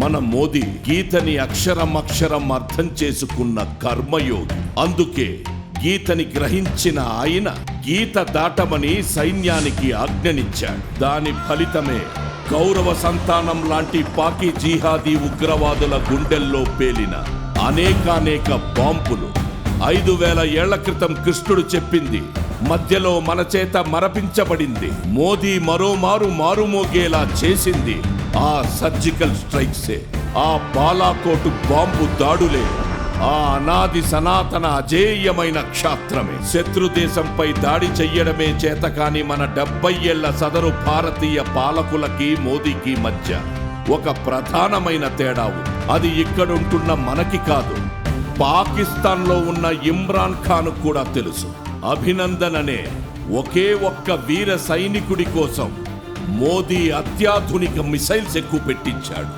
మన మోదీ గీతని అక్షరం అర్థం చేసుకున్న కర్మయోగి. అందుకే గీతని గ్రహించిన ఆయన గీత దాటమని సైన్యానికి ఆజ్ఞనిచ్చాడు. దాని ఫలితమే కౌరవ సంతానం లాంటి పాకి జిహాదీ ఉగ్రవాదుల గుండెల్లో పేలిన అనేకానేక బాంబులు. 5000 ఏళ్ల క్రితం కృష్ణుడు చెప్పింది మధ్యలో మన చేత మరపించబడింది. మోదీ మరోమారు మారుమోగేలా చేసింది ఆ సర్జికల్ స్ట్రైక్సే, ఆ బాలాకోటు బాంబు దాడులే, ఆ అనాది సనాతన అజేయమైన క్షాత్రమే. శత్రు దేశంపై దాడి చెయ్యడమే చేతకాని మన 70 ఏళ్ల సదరు భారతీయ పాలకులకి మోదీకి మధ్య ఒక ప్రధానమైన తేడా ఉంది. అది ఇక్కడుంటున్న మనకి కాదు, పాకిస్తాన్లో ఉన్న ఇమ్రాన్ ఖాన్ కూడా తెలుసు. అభినందన్ అనే ఒకే ఒక్క వీర సైనికుడి కోసం మోదీ అత్యాధునిక మిసైల్స్ ఎక్కువ పెట్టించాడు.